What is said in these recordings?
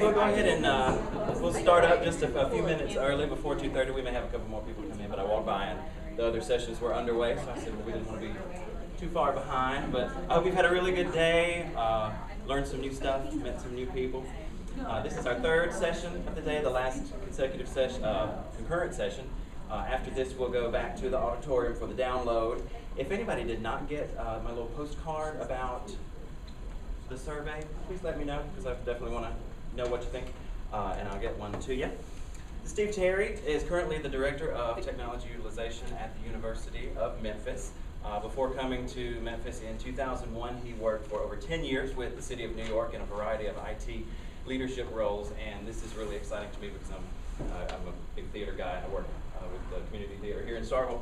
We'll go ahead and we'll start up just a few minutes early, before 2:30. We may have a couple more people come in, but I walked by and the other sessions were underway, so I said, well, we didn't want to be too far behind. But I hope you've had a really good day, learned some new stuff, met some new people. This is our third session of the day, the last consecutive session, concurrent session. After this, we'll go back to the auditorium for the download. If anybody did not get my little postcard about the survey, please let me know, because I definitely want to know what you think, and I'll get one to you. Steve Terry is currently the Director of Technology Utilization at the University of Memphis. Before coming to Memphis in 2001, he worked for over 10 years with the City of New York in a variety of IT leadership roles, and this is really exciting to me because I'm a big theater guy, and I work with the community theater here in Starkville.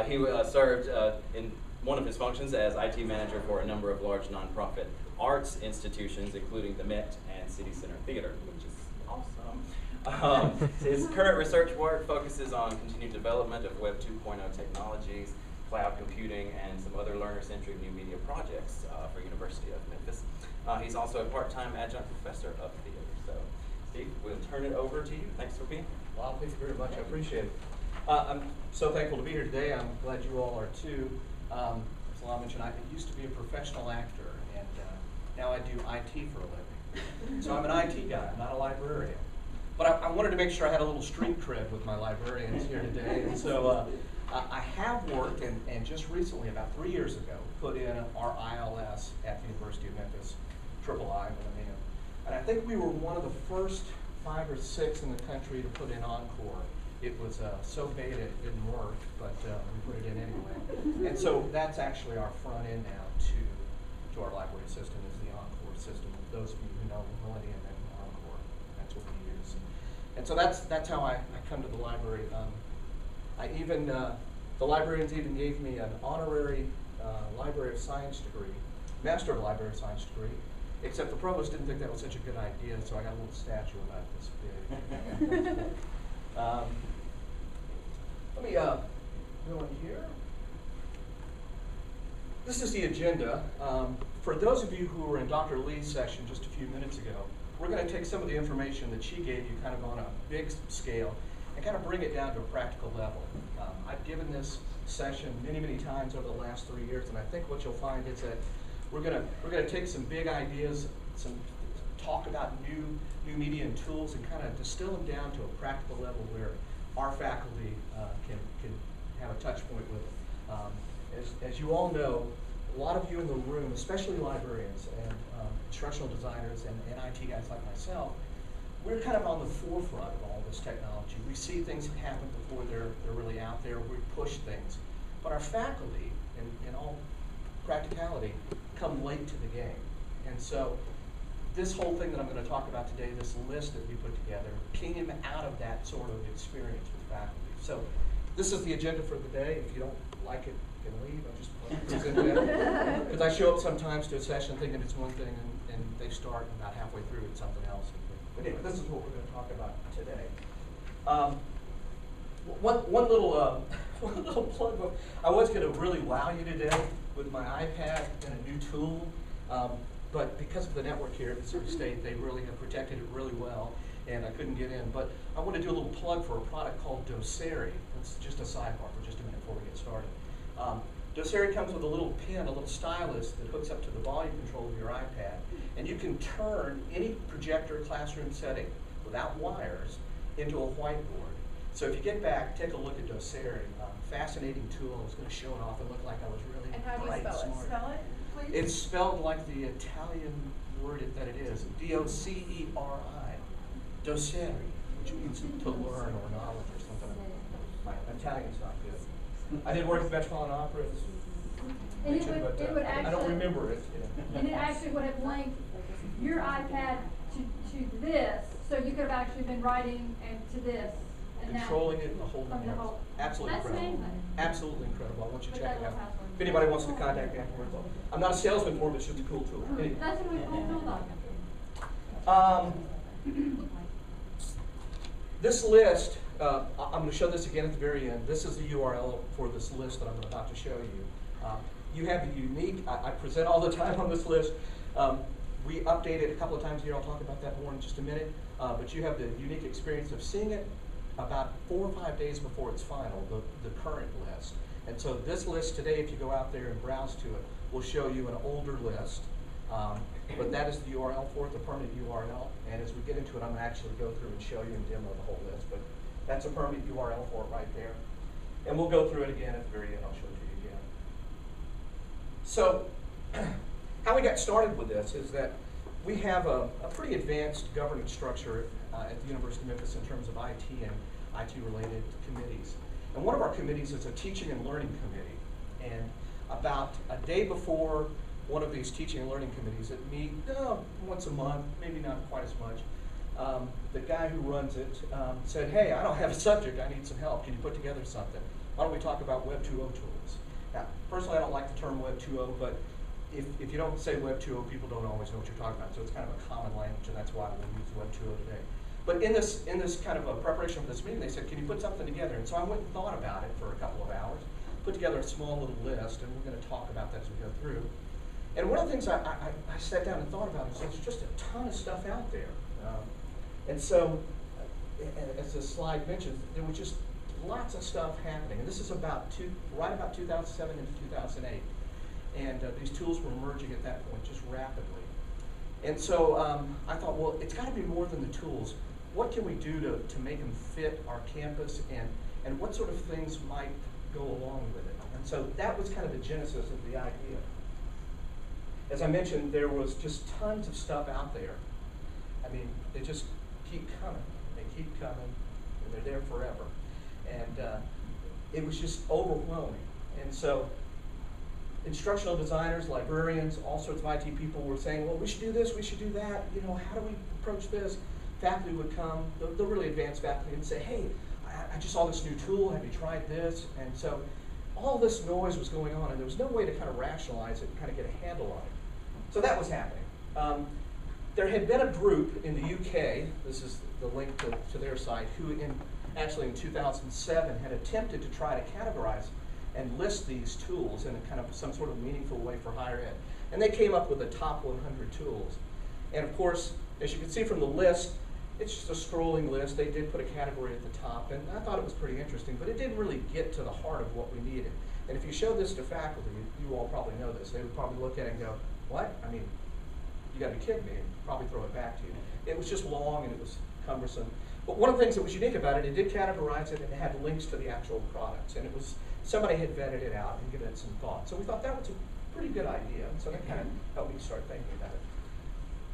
He served in one of his functions as IT manager for a number of large nonprofit arts institutions, including the Met and City Center Theater, which is awesome. His current research work focuses on continued development of Web 2.0 technologies, cloud computing, and some other learner-centric new media projects for University of Memphis. He's also a part-time adjunct professor of theater. So, Steve, we'll turn it over to you. Thanks for being here. Well, thank you very much. I appreciate it. I'm so thankful to be here today. I'm glad you all are too. As Lala mentioned, I used to be a professional actor, and now I do IT for a living. So I'm an IT guy, I'm not a librarian. But I wanted to make sure I had a little street cred with my librarians here today, and so I have worked, and just recently, about 3 years ago, put in our ILS at the University of Memphis, triple I, and I think we were one of the first 5 or 6 in the country to put in Encore. It was so beta it didn't work, but we put it in anyway. And so that's actually our front end now to our library system, is the Encore system. Those of you who know Millennium and Encore, that's what we use. And so that's how I come to the library. The librarians even gave me an honorary Library of Science degree, Master of Library of Science degree, except the provost didn't think that was such a good idea, so I got a little statue about this big. Let me go in here. This is the agenda. For those of you who were in Dr. Lee's session just a few minutes ago, we're going to take some of the information that she gave you kind of on a big scale and kind of bring it down to a practical level. I've given this session many, many times over the last 3 years, and I think what you'll find is that we're going to take some big ideas, talk about new media and tools, and kind of distill them down to a practical level where our faculty can have a touch point with it. As you all know, a lot of you in the room, especially librarians and instructional designers and IT guys like myself, we're kind of on the forefront of all this technology. We see things happen before they're really out there. We push things. But our faculty, in all practicality, come late to the game. And so this whole thing that I'm going to talk about today, this list that we put together, came out of that sort of experience with faculty. So this is the agenda for the day. If you don't like it, you can leave. I just present it. Because I show up sometimes to a session thinking it's one thing, and they start about halfway through it's something else. But anyway, this is what we're going to talk about today. One little plug. I was going to really wow you today with my iPad and a new tool, but because of the network here at Missouri State, they really have protected it really well, and I couldn't get in. But I want to do a little plug for a product called Doceri. It's just a sidebar for just a minute before we get started. Doceri comes with a little pin, a little stylus that hooks up to the volume control of your iPad, and you can turn any projector classroom setting without wires into a whiteboard. So if you get back, take a look at Doceri. Fascinating tool. I was going to show it off and look like I was really And how do you bright spell and it? smart. Spell it, please. It's spelled like the Italian word that it is, D-O-C-E-R-I, Doceri, which means to learn or knowledge or something. My Italian's not good. I did work at the Metropolitan Opera, And it would I don't actually, remember it. and it actually would have linked your iPad to this, so you could have actually been writing and to this. And Controlling it in a whole from the new whole. Absolutely That's incredible. amazing. Absolutely incredible. I want you to Put check that it out. little password. If anybody wants to contact me afterwards, I'm not a salesman for it, but it's just a cool tool. Anyway. That's a really cool tool though. This list, I'm going to show this again at the very end. This is the URL for this list that I'm about to show you. You have the unique, I present all the time on this list, We update it a couple of times a year. I'll talk about that more in just a minute. But you have the unique experience of seeing it about 4 or 5 days before it's final, the current list. And so this list today, if you go out there and browse to it, will show you an older list. But that is the URL for it, the permanent URL. And as we get into it, I'm going to actually go through and show you and demo the whole list. But that's a permanent URL for it right there. And we'll go through it again at the very end. I'll show it to you again. So how we got started with this is that we have a pretty advanced governance structure at the University of Memphis in terms of IT and IT-related committees. And one of our committees is a teaching and learning committee. And about a day before one of these teaching and learning committees that meet once a month, maybe not quite as much, the guy who runs it said, hey, I don't have a subject, I need some help. Can you put together something? Why don't we talk about Web 2.0 tools? Now, personally, I don't like the term Web 2.0, but if you don't say Web 2.0, people don't always know what you're talking about. So it's kind of a common language, and that's why we'll use Web 2.0 today. But in this kind of a preparation for this meeting, they said, can you put something together? And so I went and thought about it for a couple of hours, put together a small little list, and we're going to talk about that as we go through. And one of the things I sat down and thought about is there's just a ton of stuff out there. And so, as this slide mentions, there was just lots of stuff happening. And this is right about 2007 into 2008. And these tools were emerging at that point just rapidly. And so I thought, well, it's got to be more than the tools. What can we do to make them fit our campus, and what sort of things might go along with it? And so that was kind of the genesis of the idea. As I mentioned, there was just tons of stuff out there. I mean, they just keep coming. They keep coming, and they're there forever. And it was just overwhelming. And so instructional designers, librarians, all sorts of IT people were saying, well, we should do this, we should do that. You know, how do we approach this? Faculty would come, the really advanced faculty, and say, hey, I just saw this new tool, have you tried this? And so all this noise was going on, and there was no way to kind of rationalize it and kind of get a handle on it. So that was happening. There had been a group in the UK, this is the link to their site, who actually in 2007 had attempted to try to categorize and list these tools in a kind of some sort of meaningful way for higher ed. And they came up with the top 100 tools. And of course, as you can see from the list, it's just a scrolling list. They did put a category at the top, and I thought it was pretty interesting, but it didn't really get to the heart of what we needed. And if you show this to faculty, you all probably know this, they would probably look at it and go, what? I mean, you gotta be kidding me, and probably throw it back to you. It was just long and it was cumbersome. But one of the things that was unique about it, it did categorize it and it had links to the actual products. And it was, somebody had vetted it out and given it some thought. So we thought that was a pretty good idea. And so that kind of helped me start thinking about it.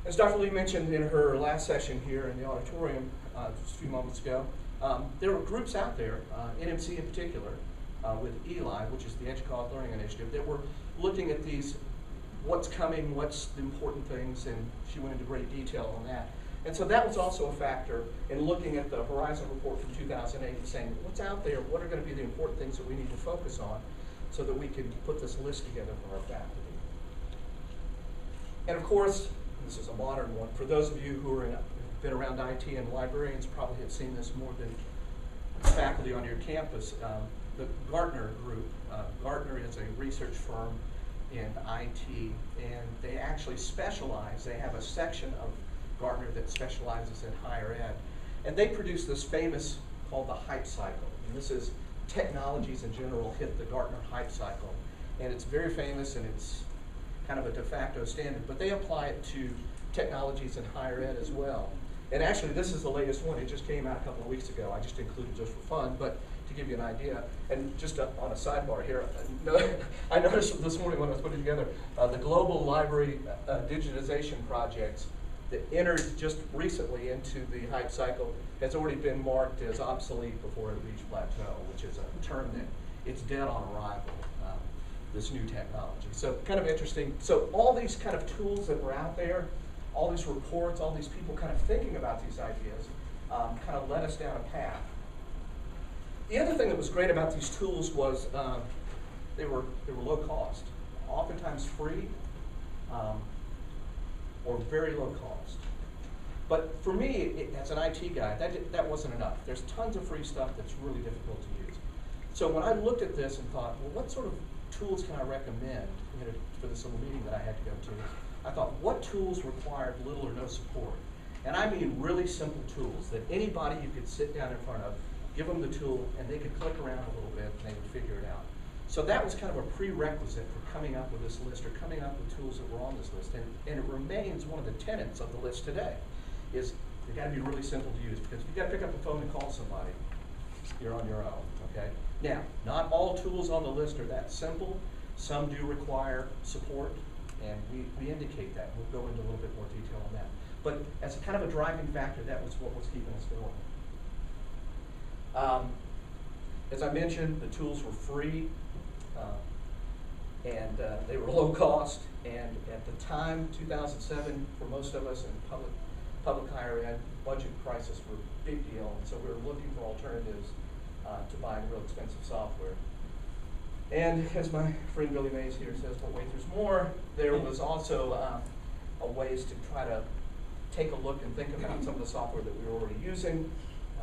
As Dr. Lee mentioned in her last session here in the auditorium just a few moments ago, there were groups out there, NMC in particular, with ELI, which is the Educational Learning Initiative, that were looking at these, what's coming, what's the important things, and she went into great detail on that. And so that was also a factor in looking at the Horizon report from 2008 and saying, what's out there, what are going to be the important things that we need to focus on so that we can put this list together for our faculty. And of course, this is a modern one. For those of you who have been around IT, and librarians probably have seen this more than faculty on your campus, the Gartner group. Gartner is a research firm in IT, and they actually specialize. They have a section of Gartner that specializes in higher ed. And they produce this famous, called the hype cycle. And this is technologies in general hit the Gartner hype cycle. And it's very famous, and it's kind of a de facto standard, but they apply it to technologies in higher ed as well. And actually, this is the latest one. It just came out a couple of weeks ago. I just included just for fun, but to give you an idea. And just on a sidebar here, I noticed this morning when I was putting it together, the global library digitization projects that entered just recently into the hype cycle has already been marked as obsolete before it reached plateau, which is a term that it's dead on arrival, this new technology. So kind of interesting. So all these kind of tools that were out there, all these reports, all these people kind of thinking about these ideas, kind of led us down a path. The other thing that was great about these tools was they were low cost, oftentimes free, or very low cost. But for me, as an IT guy, that wasn't enough. There's tons of free stuff that's really difficult to use. So when I looked at this and thought, well, what sort of tools can I recommend for this little meeting that I had to go to? I thought, what tools required little or no support? And I mean really simple tools that anybody you could sit down in front of, give them the tool, and they could click around a little bit and they would figure it out. So that was kind of a prerequisite for coming up with this list, or coming up with tools that were on this list. And it remains one of the tenets of the list today, is you gotta be really simple to use, because if you gotta pick up the phone and call somebody, you're on your own, okay? Now, not all tools on the list are that simple. Some do require support, and we indicate that. We'll go into a little bit more detail on that. But as a kind of a driving factor, that was what was keeping us going. As I mentioned, the tools were free, and they were low cost, and at the time, 2007, for most of us in public higher ed, budget crisis were a big deal, and so we were looking for alternatives to buying real expensive software. And as my friend Billy Mays here says, but wait, there's more. There was also a ways to try to take a look and think about some of the software that we were already using,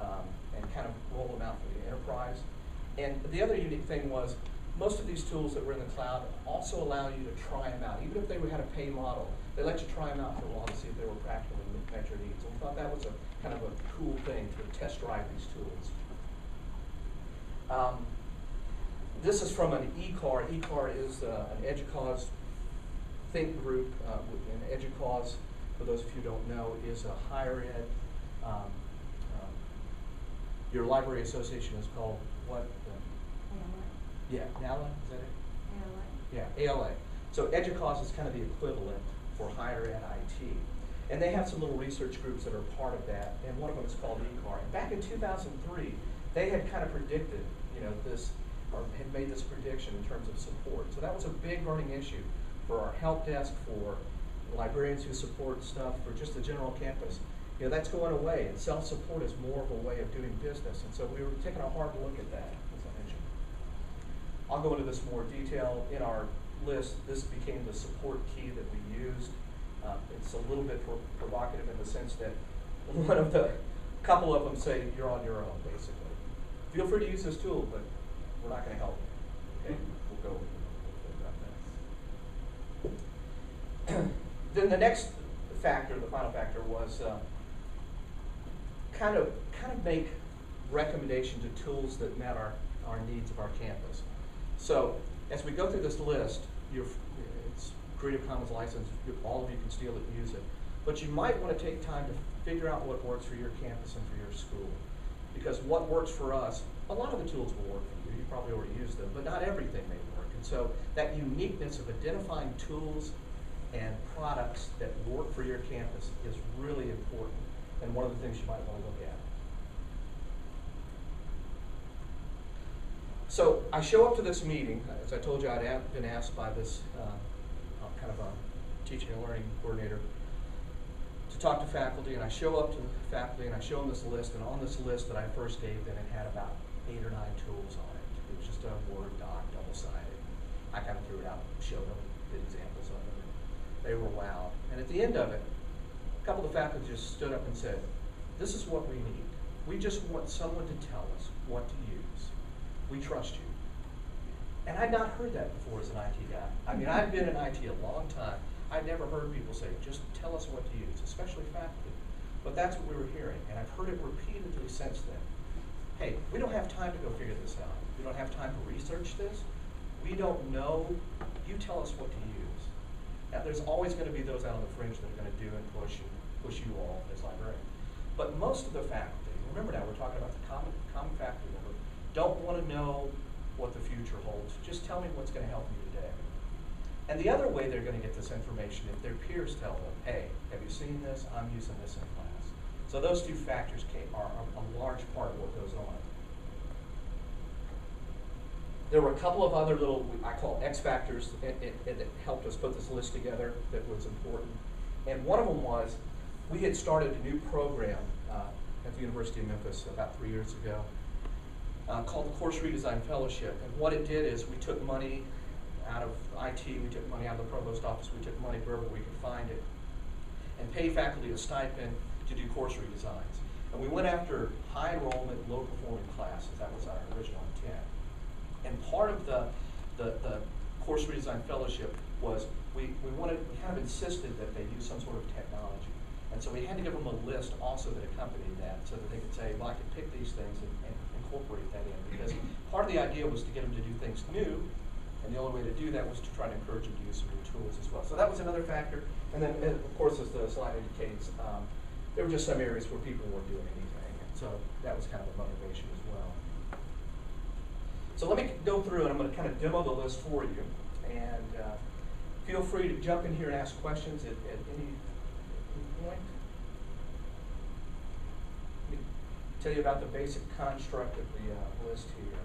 and kind of roll them out for the enterprise. And the other unique thing was, most of these tools that were in the cloud also allow you to try them out. Even if they had a pay model, they let you try them out for a while to see if they were practical and met your needs. And we thought that was a kind of a cool thing to test drive these tools. This is from an ECAR. ECAR is an EDUCAUSE think group. And EDUCAUSE, for those of you who don't know, is a higher ed. Your library association is called what? Yeah, NALA, is that it? ALA. Yeah, ALA. So EDUCAUSE is kind of the equivalent for higher ed IT. And they have some little research groups that are part of that, and one of them is called ECAR. And back in 2003, they had kind of predicted, this, or had made this prediction in terms of support. So that was a big burning issue for our help desk, for librarians who support stuff, for just the general campus. That's going away, and self-support is more of a way of doing business. And so we were taking a hard look at that, as I mentioned. I'll go into this more detail. In our list, this became the support key that we used. It's a little bit provocative in the sense that a couple of them say you're on your own, basically. Feel free to use this tool, but we're not going to help you. Okay, we'll go about that. Then the next factor, the final factor, was kind of make recommendations to tools that met our needs of our campus. So as we go through this list, it's Creative Commons license, all of you can steal it and use it. But you might want to take time to figure out what works for your campus and for your school. Because what works for us, a lot of the tools will work for you. You probably already use them, but not everything may work. And so that uniqueness of identifying tools and products that work for your campus is really important, and one of the things you might want to look at. So I show up to this meeting. As I told you, I'd been asked by this kind of a teaching and learning coordinator to talk to faculty, and I show up to the faculty and I show them this list, and on this list that I first gave them, it had about 8 or 9 tools on it. It was just a Word doc, double-sided. I kind of threw it out, showed them, did examples of it. They were wowed. And at the end of it, a couple of the faculty just stood up and said, this is what we need. We just want someone to tell us what to use. We trust you. And I'd not heard that before as an IT guy. I mean, I've been in IT a long time. I'd never heard people say, just tell us what to use, especially faculty. But that's what we were hearing, and I've heard it repeatedly since then. Hey, we don't have time to go figure this out. We don't have time to research this. We don't know. You tell us what to use. Now, there's always going to be those out on the fringe that are going to do and push you all as librarians. But most of the faculty, remember now, we're talking about the common faculty member, don't want to know what the future holds. Just tell me what's going to help me today. And the other way they're going to get this information, if their peers tell them, hey, have you seen this? I'm using this in class. So those two factors are a large part of what goes on. There were a couple of other little, I call X factors, that helped us put this list together that was important. And one of them was, we had started a new program at the University of Memphis about 3 years ago called the Course Redesign Fellowship. And what it did is we took money out of IT, we took money out of the provost office, we took money wherever we could find it, and paid faculty a stipend to do course redesigns. And we went after high enrollment, low performing classes. That was our original intent. And part of the Course Redesign Fellowship was we kind of insisted that they use some sort of technology. And so we had to give them a list also that accompanied that so that they could say, well, I could pick these things and incorporate that in. Because part of the idea was to get them to do things new, and the only way to do that was to try to encourage them to use some new tools as well. So that was another factor. And then, of course, as the slide indicates, there were just some areas where people weren't doing anything. And so that was kind of a motivation as well. So let me go through, and I'm going to kind of demo the list for you. And feel free to jump in here and ask questions at any point. Let me tell you about the basic construct of the list here.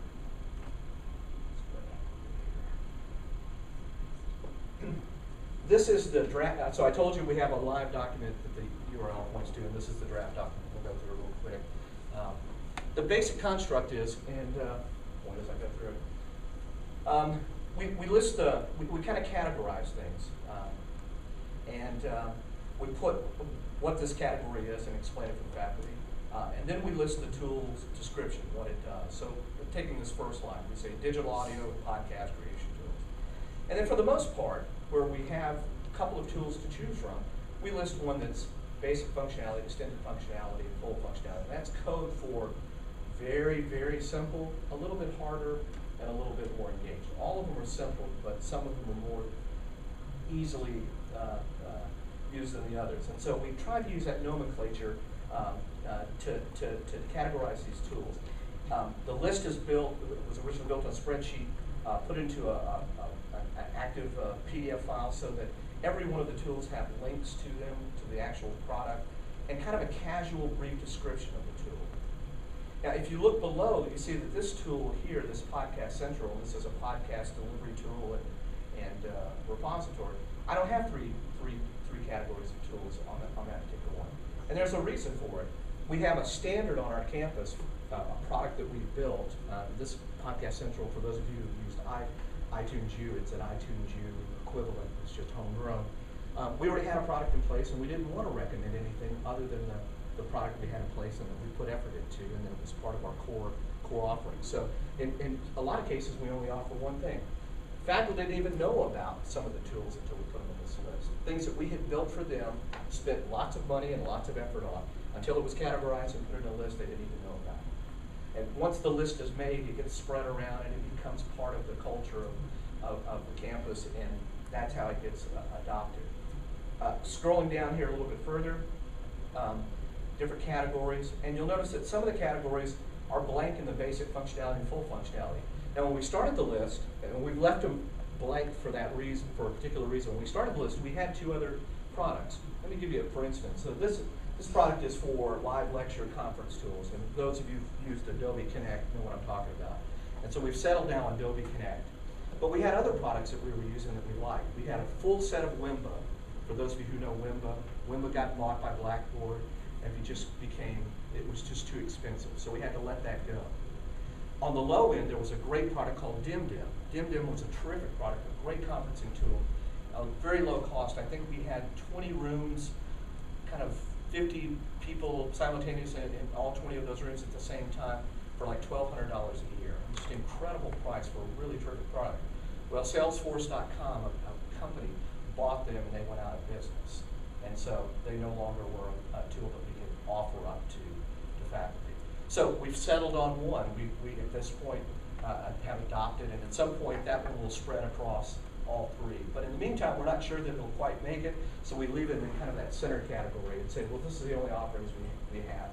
This is the draft. So I told you we have a live document that the URL points to, and this is the draft document. We'll go through it real quick. The basic construct is, and point as I go through it, we list we kind of categorize things, and we put what this category is and explain it to the faculty, and then we list the tool's description, what it does. So taking this first line, we say digital audio podcast creation tools, and then for the most part, where we have a couple of tools to choose from, we list one that's basic functionality, extended functionality, and full functionality. And that's code for very, very simple, a little bit harder, and a little bit more engaged. All of them are simple, but some of them are more easily used than the others. And so we tried to use that nomenclature to categorize these tools. The list is built, it was originally built on a spreadsheet, put into an active PDF file so that every one of the tools have links to them, to the actual product, and kind of a casual, brief description of the tool. Now, if you look below, you see that this tool here, this Podcast Central, this is a podcast delivery tool and repository. I don't have three categories of tools on that particular one. And there's a reason for it. We have a standard on our campus, a product that we built. This Podcast Central, for those of you who used iTunes U, it's an iTunes U equivalent. It's just homegrown. We already had a product in place, and we didn't want to recommend anything other than the product we had in place and that we put effort into, and then it was part of our core offering. So in a lot of cases, we only offer one thing. Faculty didn't even know about some of the tools until we put them on this list. Things that we had built for them, spent lots of money and lots of effort on, until it was categorized and put in a list they didn't even know about. And once the list is made, it gets spread around and it becomes part of the culture of the campus, and that's how it gets adopted. Scrolling down here a little bit further, different categories, and you'll notice that some of the categories are blank in the basic functionality and full functionality. Now, when we started the list, and we've left them blank for that reason, for a particular reason, when we started the list, we had two other products. Let me give you a for instance. So this product is for live lecture conference tools, and those of you who used Adobe Connect know what I'm talking about. And so we've settled down on Adobe Connect. But we had other products that we were using that we liked. We had a full set of Wimba. For those of you who know Wimba got bought by Blackboard, and it was just too expensive. So we had to let that go. On the low end, there was a great product called DimDim. DimDim was a terrific product, a great conferencing tool, very low cost. I think we had 20 rooms, kind of 50 people simultaneously in all 20 of those rooms at the same time for like $1,200 a year. Just an incredible price for a really terrific product. Well, Salesforce.com, a company, bought them and they went out of business. And so they no longer were a tool that we could offer up to faculty. So we've settled on one. We at this point have adopted, and at some point that one will spread across all three. But in the meantime, we're not sure that it'll quite make it, so we leave it in kind of that center category and say, well, this is the only offerings we have.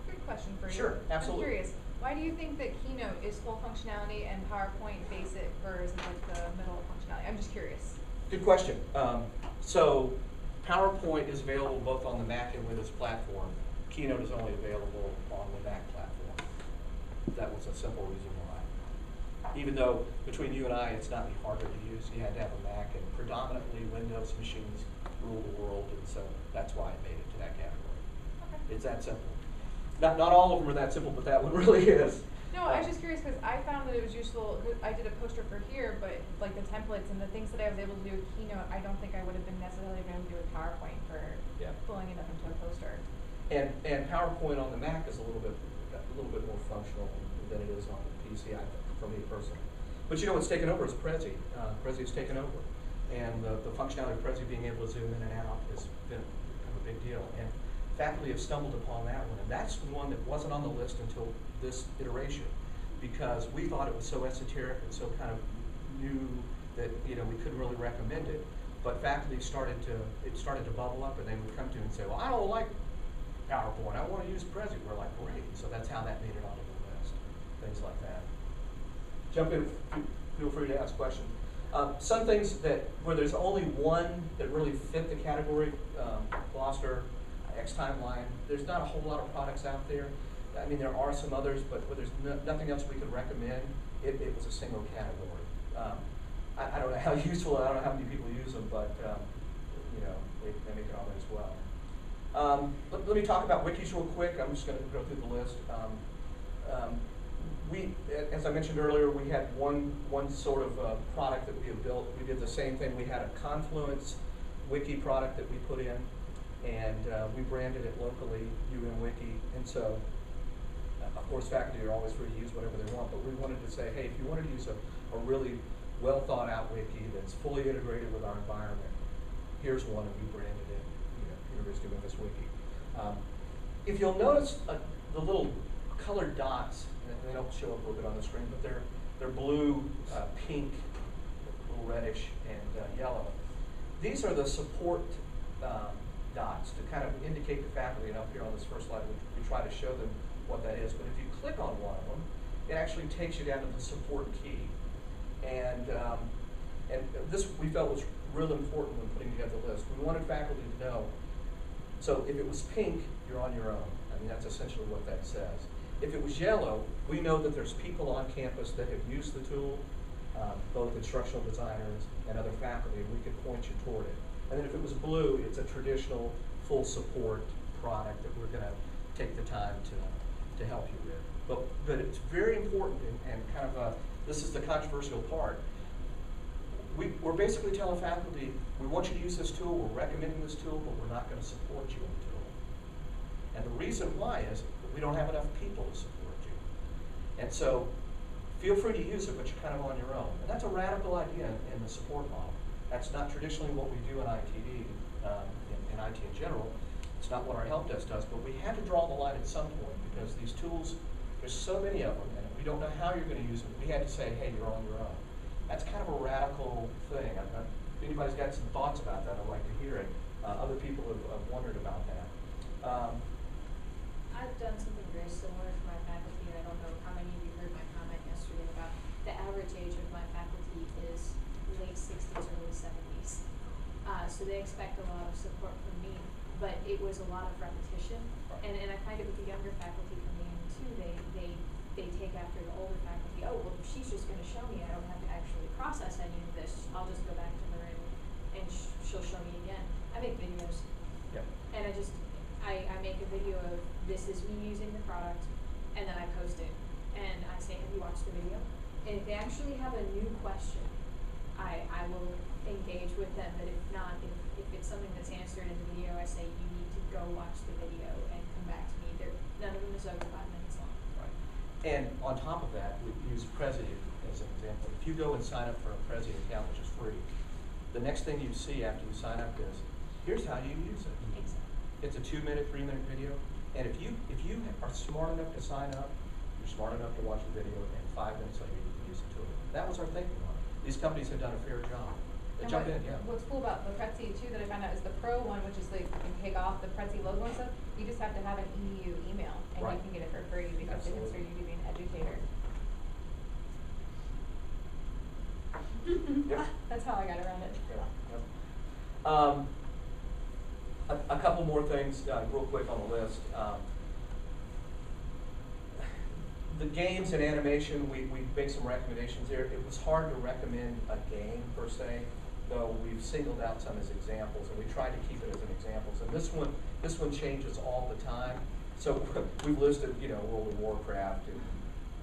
Quick question for you. Sure, absolutely. I'm curious, why do you think that Keynote is full functionality and PowerPoint basic versus like the middle functionality? I'm just curious. Good question. So PowerPoint is available both on the Mac and Windows platform. Keynote is only available on the Mac platform. That was a simple reason why. Even though between you and I, it's not any harder to use. You had to have a Mac, and predominantly Windows machines rule the world, and so that's why I made it to that category. Okay. It's that simple. Not all of them are that simple, but that one really is. No, I was just curious because I found that it was useful. I did a poster for here, but like the templates and the things that I was able to do with Keynote, I don't think I would have been necessarily able to do with PowerPoint for pulling it up into a poster. And PowerPoint on the Mac is a little bit more functional than it is on the PC, I think, for me personally. But you know what's taken over is Prezi. Prezi has taken over. And the functionality of Prezi being able to zoom in and out has been kind of a big deal. And faculty have stumbled upon that one. And that's the one that wasn't on the list until this iteration, because we thought it was so esoteric and so kind of new that we couldn't really recommend it. But faculty started to bubble up, and they would come to and say, well, I don't like PowerPoint, I want to use Prezi. We're like, great. So that's how that made it onto the list, things like that. Jump in, feel free to ask questions. Some things where there's only one that really fit the category, Gloucester, Timeline. There's not a whole lot of products out there. I mean, there are some others, but where there's nothing else we could recommend, it was a single category. I don't know how useful, I don't know how many people use them, but they make it on there as well. Let me talk about wikis real quick. I'm just going to go through the list. As I mentioned earlier, we had one sort of product that we had built. We did the same thing. We had a Confluence wiki product that we put in, and we branded it locally, UMWiki. And so, of course, faculty are always free to use whatever they want, but we wanted to say, hey, if you wanted to use a really well thought out wiki that's fully integrated with our environment, here's one, and we branded it, University of Memphis Wiki. If you'll notice the little colored dots, and they don't show up a little bit on the screen, but they're blue, pink, a little reddish, and yellow. These are the support dots to kind of indicate to faculty, and up here on this first slide, we try to show them what that is. But if you click on one of them, it actually takes you down to the support key. And this we felt was really important when putting together the list. We wanted faculty to know, so if it was pink, you're on your own. I mean, that's essentially what that says. If it was yellow, we know that there's people on campus that have used the tool, both instructional designers and other faculty, and we could point you toward it. And then if it was blue, it's a traditional full support product that we're going to take the time to help you with. But it's very important, and kind of this is the controversial part. We're basically telling faculty, we want you to use this tool, we're recommending this tool, but we're not going to support you in the tool. And the reason why is that we don't have enough people to support you. And so feel free to use it, but you're kind of on your own. And that's a radical idea in the support model. That's not traditionally what we do in ITD, in IT in general. It's not what our help desk does, but we had to draw the line at some point because these tools, there's so many of them, and we don't know how you're going to use them. We had to say, hey, you're on your own. That's kind of a radical thing. If anybody's got some thoughts about that, I'd like to hear it. Other people have wondered about that. I've done something very similar for my faculty. I don't know how many of you heard my comment yesterday about the average age of my faculty is late 60s, early 70s. So they expect a lot of support from me, but it was a lot of repetition. And I find it with the younger faculty coming in too, they take after the older faculty. Oh, well, she's just going to show me. I don't have to actually process any of this. I'll just go back to her and she'll show me again. I make videos. Yep. And I make a video of this is me using the product, and then I post it. And I say, have you watched the video? And if they actually have a new question, I will engage with them. But if not, if it's something that's answered in the video, I say, you need to go watch the video and come back to me. None of them is over 5 minutes long. Right. And on top of that, we use Prezi as an example. If you go and sign up for a Prezi account, which is free, the next thing you see after you sign up is, here's how you use it. Exactly. It's a 2-minute, 3-minute video. And if you are smart enough to sign up, you're smart enough to watch the video, and 5 minutes later you can use the tool. That was our thinking on it. These companies have done a fair job. And Jump in, yeah. What's cool about the Prezi too that I found out is the Pro one, which is like you can take off the Prezi logo and stuff. You just have to have an EU email, and Right. you can get it for free because they consider you to be an educator. Yep. That's how I got around it. Yep. A couple more things real quick on the list. The games and animation, we make some recommendations there. It was hard to recommend a game per se, though we've singled out some as examples, and we tried to keep it as an example. And this one changes all the time. So we've listed, World of Warcraft and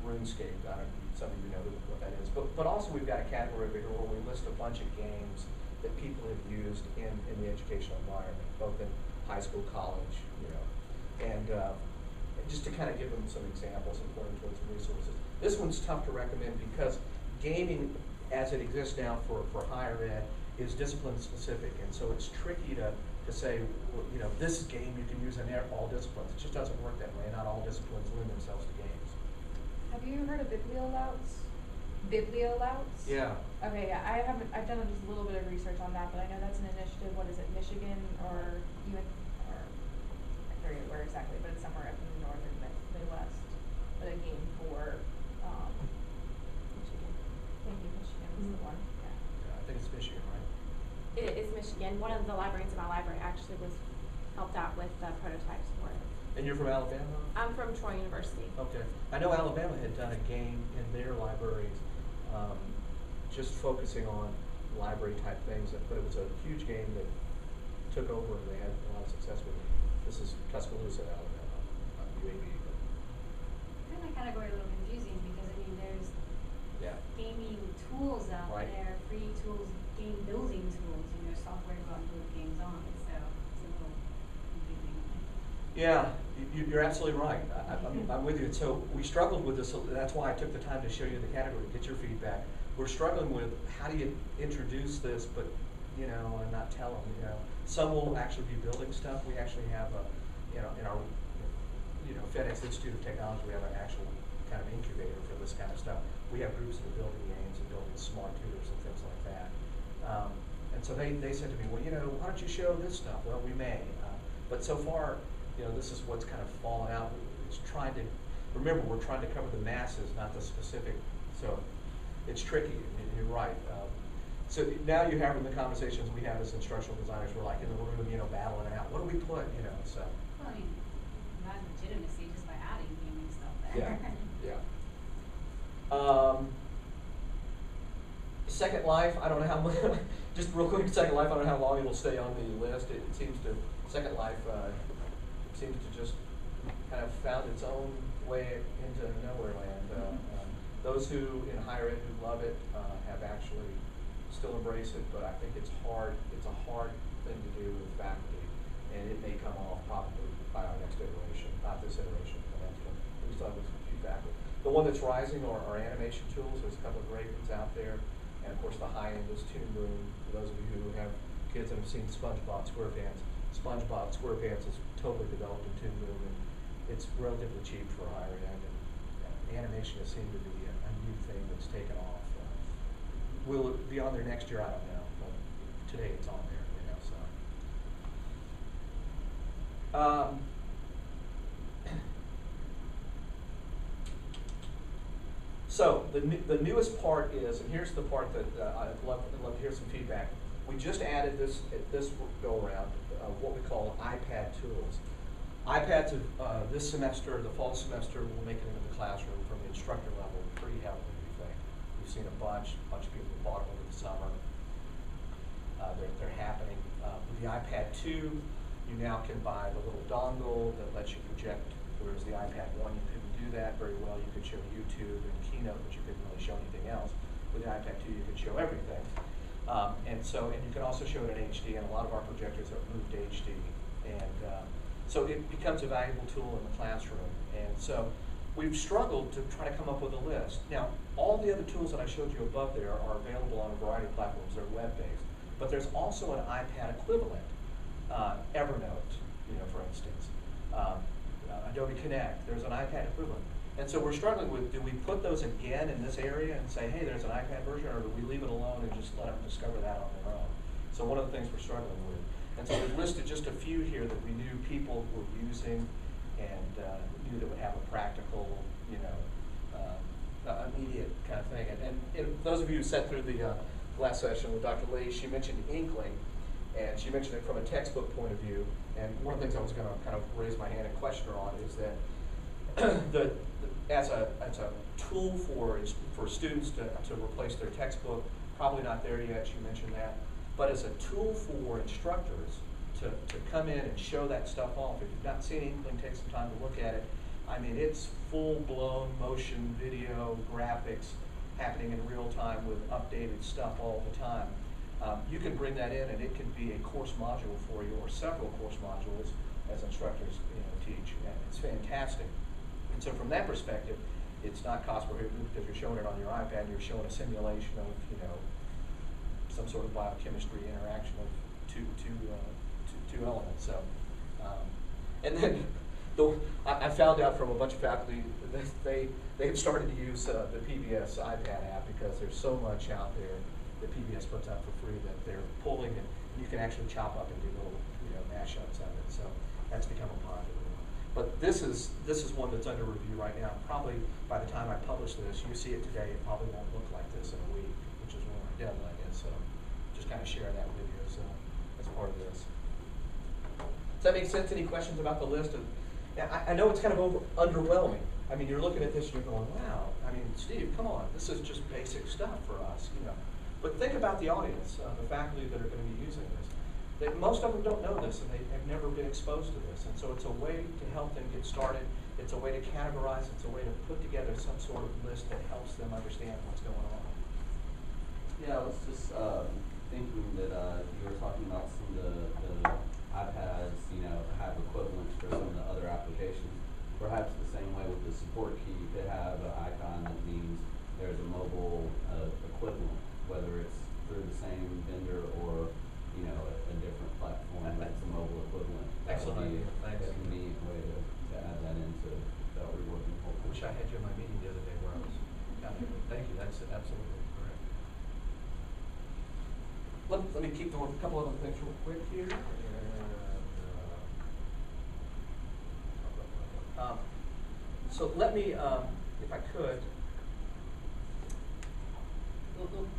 RuneScape. I don't know if some of you know what that is. But also we've got a category over here where we list a bunch of games that people have used in the educational environment, both in high school, college, and just to kind of give them some examples and point towards some resources. This one's tough to recommend because gaming as it exists now for higher ed is discipline specific, and so it's tricky to say, well, you know, this game you can use in all disciplines. It just doesn't work that way. Not all disciplines lend themselves to games. Have you heard of bibliolouts? Bibliolouts? Yeah. Okay, yeah, I haven't, I've done just a little bit of research on that, but I know that's an initiative, what is it, Michigan or even, or I forget where exactly, but it's somewhere up in the northern Midwest, but a game for, Michigan. Thank you, Michigan is the one, yeah. Yeah, I think it's Michigan, right? It is Michigan. One of the librarians in my library actually was helped out with prototypes for it. And you're from Alabama? I'm from Troy University. Okay. I know Alabama had done a game in their libraries, just focusing on library type things, but it was a huge game that took over and they had a lot of success with it. This is Tuscaloosa, Alabama, UAB. I find that category a little confusing because, I mean, there's Yeah. gaming tools out Right. there, free tools, game building tools, and there's software to go out and build games on, so it's a little confusing. Yeah, you're absolutely right. I'm with you. So we struggled with this. That's why I took the time to show you the category, get your feedback. We're struggling with how do you introduce this, but you know, and not tell them. You know, some will actually be building stuff. We actually have a, you know, in our, you know, FedEx Institute of Technology, we have an actual kind of incubator for this kind of stuff. We have groups that are building games and building smart tutors and things like that. And so they said to me, well, you know, why don't you show this stuff? Well, we may. But so far, you know, this is what's kind of fallen out. It's trying to, remember, we're trying to cover the masses, not the specific. So it's tricky, and you're right. So now you're having the conversations we have as instructional designers. We're like in the room, you know, battling out. What do we put, you know, so. Well, I mean, not legitimacy just by adding gaming stuff there. Yeah. Second Life, I don't know how much, just real quick, Second Life, I don't know how long it'll stay on the list. It seems to, Second Life seems to just kind of found its own way into nowhere land. Those who in higher ed who love it have actually still embraced it, but I think it's hard, it's a hard thing to do with faculty, and it may come off probably by our next iteration, not this iteration, the next one. We still have a few faculty. The one that's rising are animation tools. There's a couple of great ones out there. And of course the high end is Toon Boom. For those of you who have kids that have seen SpongeBob SquarePants, SpongeBob SquarePants is totally developed in Toon Boom, and it's relatively cheap for higher ed. And animation has seemed to be a new thing that's taken off. Will it be on there next year? I don't know, but today it's on there, you know, so. So the newest part is, and here's the part that I'd love to hear some feedback. We just added this go around, what we call iPad tools. iPads this semester, the fall semester, will make it into the classroom from the instructor level pretty heavily, we think. We've seen a bunch of people bought them over the summer. They're happening. With the iPad 2, you now can buy the little dongle that lets you project, whereas the iPad 1 you couldn't do that very well. You could show YouTube and Keynote, but you couldn't really show anything else. With the iPad 2, you could show everything. And you can also show it in HD, and a lot of our projectors have moved to HD. And so it becomes a valuable tool in the classroom. And so we've struggled to try to come up with a list. Now, all the other tools that I showed you above there are available on a variety of platforms. They're web-based. But there's also an iPad equivalent, Evernote, you know, for instance. Adobe Connect, there's an iPad equivalent. And so we're struggling with, do we put those again in this area and say, hey, there's an iPad version, or do we leave it alone and just let them discover that on their own? So one of the things we're struggling with. And so we've listed just a few here that we knew people were using and knew that would have a practical, you know, immediate kind of thing. And those of you who sat through the last session with Dr. Lee, she mentioned Inkling, and she mentioned it from a textbook point of view. And one of the things I was going to kind of raise my hand and question her on is that as a tool for students to replace their textbook, probably not there yet, she mentioned that, but as a tool for instructors to come in and show that stuff off. If you've not seen Inkling, take some time to look at it. I mean, it's full-blown motion video graphics happening in real time with updated stuff all the time. You can bring that in, and it can be a course module for you, or several course modules as instructors, you know, teach. And it's fantastic. And so from that perspective, it's not cost prohibitive because you're showing it on your iPad. You're showing a simulation of, you know, some sort of biochemistry interaction of two elements. So, and then I found out from a bunch of faculty that they've started to use the PBS iPad app because there's so much out there that PBS puts out for free that they're pulling, and you can actually chop up and do little, you know, mashups of it. So that's become a popular one. But this is one that's under review right now. Probably by the time I publish this, you see it today, it probably won't look like this in a week, which is when our deadline is. So just kind of share that with you as part of this. Does that make sense? Any questions about the list? I know it's kind of underwhelming. I mean, you're looking at this and you're going, wow. I mean, Steve, come on. This is just basic stuff for us, you know. But think about the audience, the faculty that are going to be using this. Most of them don't know this, and they have never been exposed to this. And so it's a way to help them get started. It's a way to categorize. It's a way to put together some sort of list that helps them understand what's going on. Yeah, I was just thinking that you were talking about some of the iPads, you know, have equivalents for some of the other applications. Perhaps the same way with the support key, you could have an icon that means there's a mobile equivalent, whether it's through the same vendor or, you know, a different platform that's a mobile equivalent. Excellent idea. Thanks. A convenient way to add that into the rewarding I wish I had you in my meeting the other day where I was thank you. That's absolutely correct. Let me keep going with a couple other things real quick here. So let me, if I could,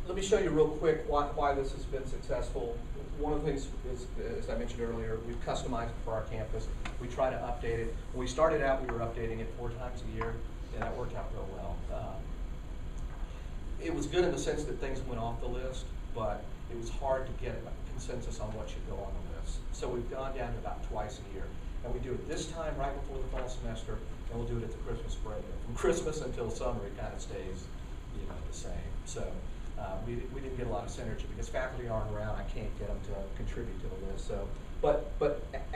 let me show you real quick why this has been successful. One of the things is, as I mentioned earlier, we've customized it for our campus. We try to update it. When we started out, we were updating it 4 times a year, and that worked out real well. It was good in the sense that things went off the list, but it was hard to get a consensus on what should go on the list. So we've gone down to about twice a year. And we do it this time right before the fall semester, and we'll do it at the Christmas break. From Christmas until summer, it kind of stays, you know, the same. So we didn't get a lot of synergy because faculty aren't around. I can't get them to contribute to the list. So, but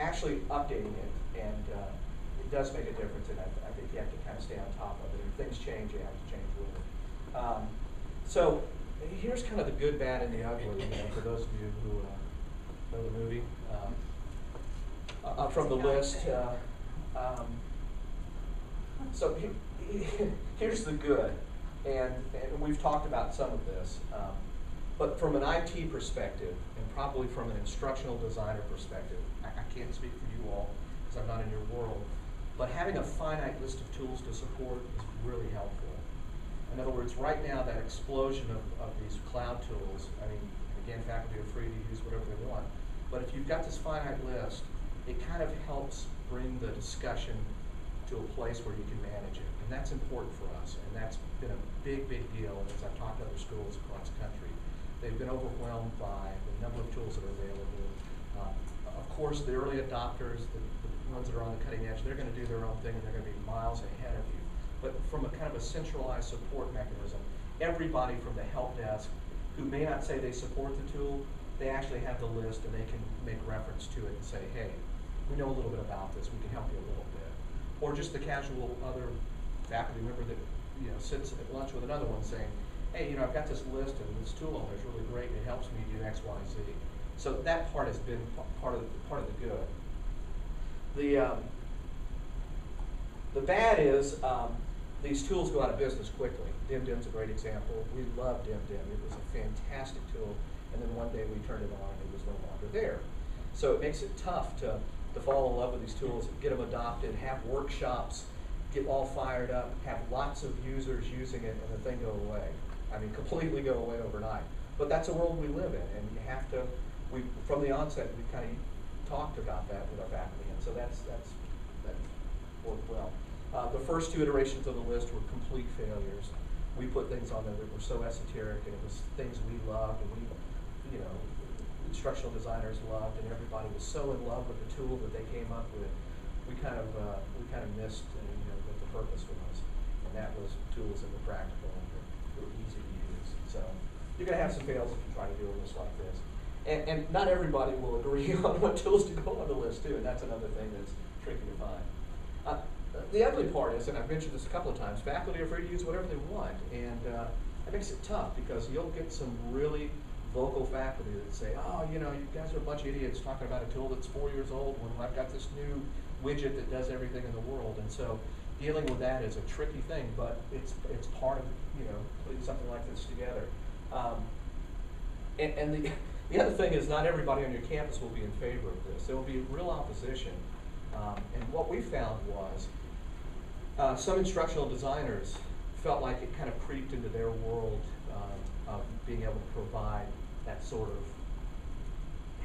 actually updating it, and it does make a difference. And I think you have to kind of stay on top of it. If things change, you have to change with it. So here's kind of the good, bad, and the ugly. You know, for those of you who know the movie. From the list. So here's the good, and we've talked about some of this, but from an IT perspective, and probably from an instructional designer perspective, I can't speak for you all because I'm not in your world, but having a finite list of tools to support is really helpful. In other words, right now that explosion of these cloud tools, I mean, again, faculty are free to use whatever they want, but if you've got this finite list, it kind of helps bring the discussion to a place where you can manage it. And that's important for us. And that's been a big, big deal as I've talked to other schools across the country. They've been overwhelmed by the number of tools that are available. Of course, the early adopters, the ones that are on the cutting edge, they're going to do their own thing and they're going to be miles ahead of you. But from a kind of a centralized support mechanism, everybody from the help desk who may not say they support the tool, they actually have the list and they can make reference to it and say, hey, we know a little bit about this, we can help you a little bit. Or just the casual other faculty member that, you know, sits at lunch with another one saying, hey, you know, I've got this list and this tool on there is really great, it helps me do X, Y, Z. So that part has been part of the good. The bad is these tools go out of business quickly. DimDim's a great example. We love DimDim. It was a fantastic tool, and then one day we turned it on and it was no longer there. So it makes it tough to fall in love with these tools, get them adopted, have workshops, get all fired up, have lots of users using it, and the thing go away. I mean, completely go away overnight. But that's a world we live in, and you have to, from the onset, we kind of talked about that with our faculty, and so that's worked well. The first 2 iterations of the list were complete failures. We put things on there that were so esoteric, and it was things we loved, and we, you know, instructional designers loved, and everybody was so in love with the tool that they came up with. We kind of missed, you know, what the purpose was, and that was tools that were practical and that were easy to use. So you're going to have some fails if you try to do a list like this, and not everybody will agree on what tools to go on the list too, and that's another thing that's tricky to find. the ugly part is, and I've mentioned this a couple of times, faculty are free to use whatever they want, and it makes it tough because you'll get some really vocal faculty that say, oh, you know, you guys are a bunch of idiots talking about a tool that's 4 years old when I've got this new widget that does everything in the world. And so dealing with that is a tricky thing, but it's part of, you know, putting something like this together. And the other thing is not everybody on your campus will be in favor of this. There will be real opposition. And what we found was some instructional designers felt like it kind of creeped into their world of being able to provide that sort of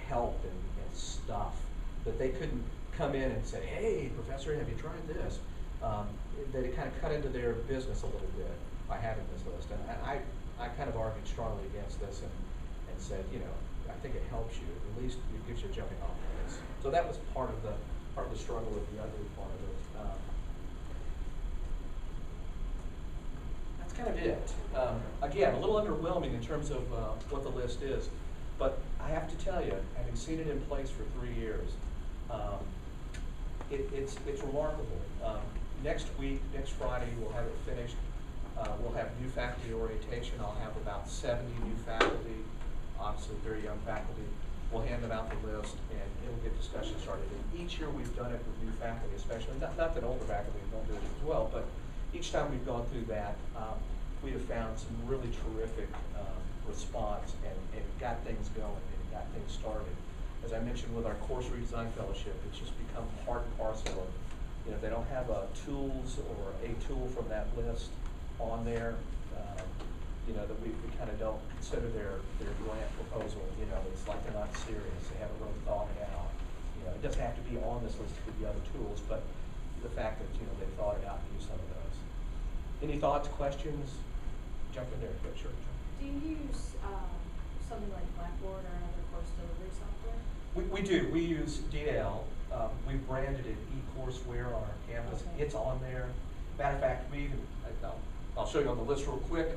help and stuff, that they couldn't come in and say, hey, professor, have you tried this? That it kind of cut into their business a little bit by having this list. And I kind of argued strongly against this and said, you know, I think it helps you. At least it gives you a jumping off place. So that was part of the struggle with the ugly part of it. That's kind of it. Again, a little underwhelming in terms of what the list is, but I have to tell you, having seen it in place for 3 years, it's remarkable. Next week, next Friday, we'll have it finished. We'll have new faculty orientation. I'll have about 70 new faculty, obviously very young faculty. We'll hand them out the list, and it'll get discussion started. And each year we've done it with new faculty, especially, not that older faculty don't do it as well, but each time we've gone through that, we have found some really terrific response and got things going and got things started. As I mentioned with our course redesign fellowship, it's just become part and parcel of, you know, if they don't have tools or a tool from that list on there, you know, that we kind of don't consider their grant proposal, you know, it's like they're not serious, they haven't really thought it out. You know, it doesn't have to be on this list with the other tools, but the fact that, you know, they thought it out and used some of those. Any thoughts, questions? Jump in there, quick, sure. Do you use something like Blackboard or another course delivery software? We do. We use DL. We've branded it eCourseware on our campus. Okay. It's on there. Matter of fact, we even, I'll show you on the list real quick.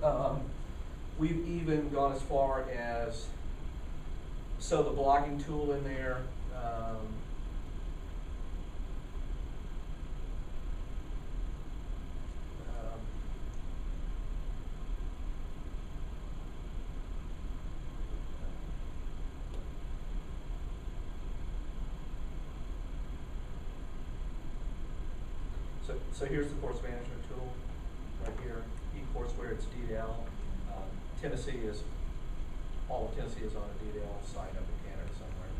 We've even gone as far as, so the blogging tool in there, so here's the course management tool right here. eCourseware, it's DL. Tennessee is, all of Tennessee is on a DL site up in Canada somewhere.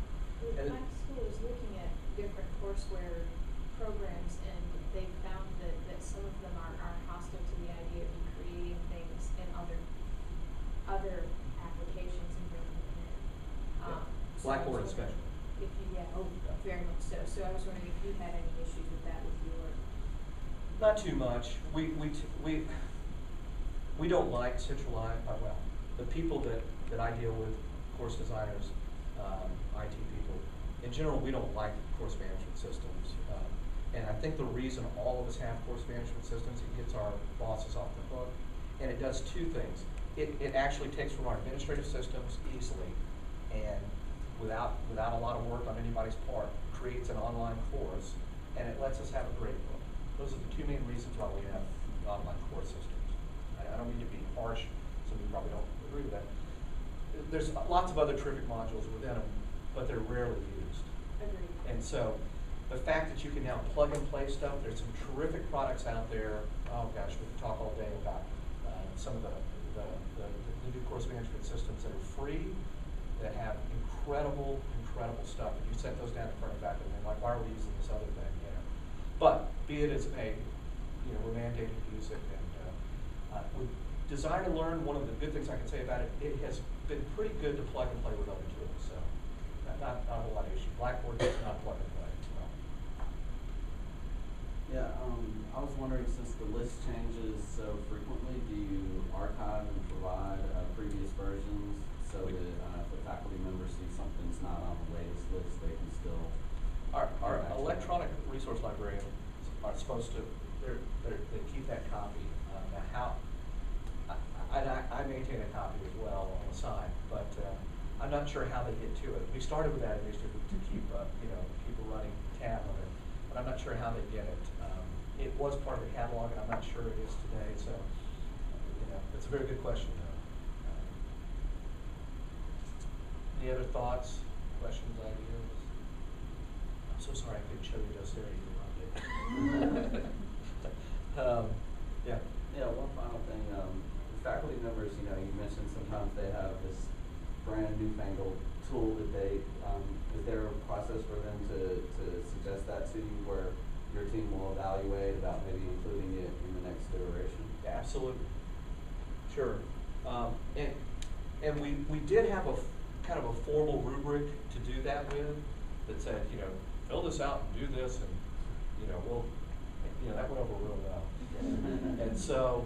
And My school is looking at different courseware programs, and they found that some of them are hostile to the idea of creating things in other applications and bringing them in. So Blackboard I was wondering especially. If you, very much so. So I was wondering if you had any issues with that with your. Not too much. We don't like centralized, well, the people that I deal with, course designers, IT people, in general, we don't like course management systems. And I think the reason all of us have course management systems, it gets our bosses off the hook. And it does two things. It actually takes from our administrative systems easily, and without a lot of work on anybody's part, creates an online course, and it lets us have a grade book. Those are the two main reasons why we have online course systems. I don't mean to be harsh, some of you probably don't agree with that. There's lots of other terrific modules within them, but they're rarely used. Agreed. And so the fact that you can now plug and play stuff, there's some terrific products out there. Oh gosh, we could talk all day about some of the new course management systems that are free, that have incredible stuff. And you set those down in front of faculty, and they're like, why are we using this other thing? You know? But be it as it may, you know, we're mandated to use it. And with Design and Learn, one of the good things I can say about it, it has been pretty good to plug and play with other tools. So not a whole lot of issue. Blackboard does not plug and play. So. Yeah, I was wondering, since the list changes so frequently, do you archive and provide previous versions so that if the faculty members see something's not on the latest list, they can still? Our electronic resource librarians are supposed to, they keep that copy. Now I maintain a copy as well on the side, but I'm not sure how they get to it. We started with that initiative to keep keep a running tab on it, but I'm not sure how they get it. it was part of the catalog, and I'm not sure it is today. So, it's a very good question, though. Any other thoughts, questions, ideas? I'm so sorry I couldn't show you those there either. Yeah. Yeah, one final thing, faculty members, you mentioned sometimes they have this brand newfangled tool that they, is there a process for them to suggest that to you where your team will evaluate about maybe including it in the next iteration? Yeah, absolutely. Sure. And we did have a kind of a formal rubric to do that with that said, fill this out and do this, and that went over real well. And so,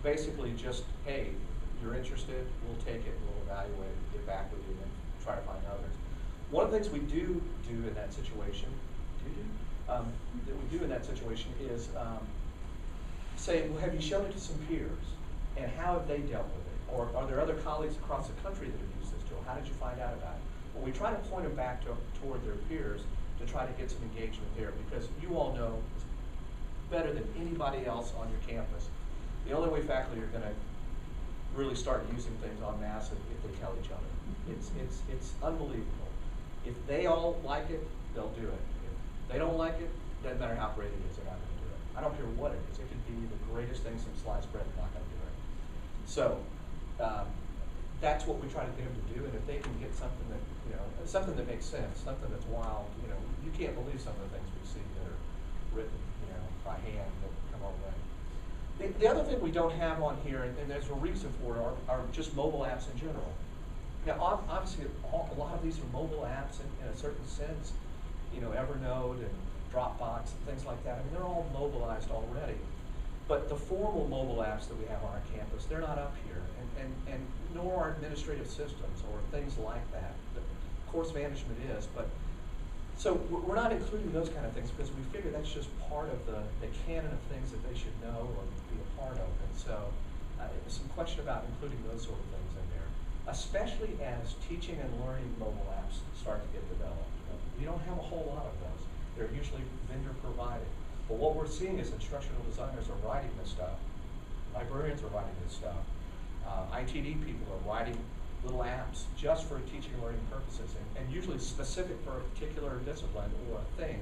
basically just, hey, you're interested, we'll take it, we'll evaluate it, get back with you, and try to find others. One of the things we do in that situation, is say, well, have you shown it to some peers, and how have they dealt with it? Or are there other colleagues across the country that have used this tool? How did you find out about it? Well, we try to point them back toward their peers to try to get some engagement there, because you all know better than anybody else on your campus, the only way faculty are going to really start using things en masse if they tell each other. It's unbelievable. If they all like it, they'll do it. If they don't like it, doesn't matter how great it is, they're not going to do it. I don't care what it is. It could be the greatest thing since sliced bread, they're not going to do it. So that's what we try to get them to do. And if they can get something that something that makes sense, something that's wild, you can't believe some of the things we see that are written, by hand that come our way. The other thing we don't have on here, and there's a reason for it, are just mobile apps in general. Now, obviously, a lot of these are mobile apps in a certain sense. Evernote and Dropbox and things like that. I mean, they're all mobilized already. But the formal mobile apps that we have on our campus, they're not up here, and nor are administrative systems or things like that. The course management is, but so we're not including those kind of things because we figure that's just part of the canon of things that they should know or be a part of. And so there's some question about including those sort of things in there, especially as teaching and learning mobile apps start to get developed. We don't have a whole lot of those. They're usually vendor provided. But what we're seeing is instructional designers are writing this stuff. Librarians are writing this stuff. ITD people are writing little apps just for teaching and learning purposes, and usually specific for a particular discipline or a thing.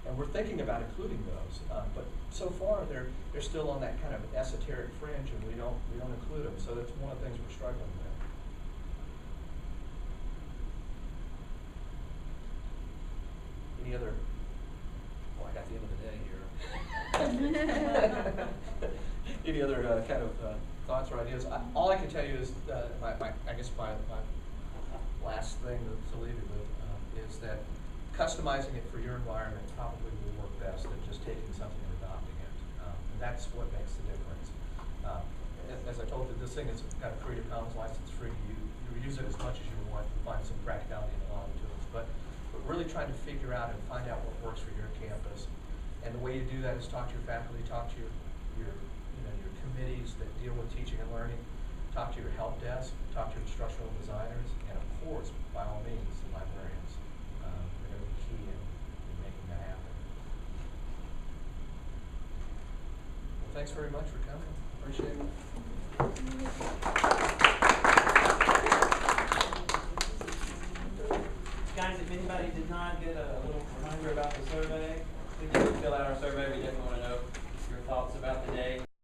And we're thinking about including those, but so far they're still on that kind of esoteric fringe, and we don't include them. So that's one of the things we're struggling with. Any other? Well, I got the end of the day here. Any other kind of thoughts or ideas? All I can tell you is, I guess my last thing to leave you with is that customizing it for your environment probably will work best than just taking something and adopting it. And that's what makes the difference. As I told you, this thing has got a Creative Commons license free to use. You use it as much as you want to find some practicality in a lot of the tools. But really trying to figure out and find out what works for your campus. And the way to do that is talk to your faculty, talk to your committees that deal with teaching and learning, talk to your help desk, talk to your instructional designers, and of course, by all means, the librarians. They're going to be key in making that happen. Well, thanks very much for coming. Appreciate it.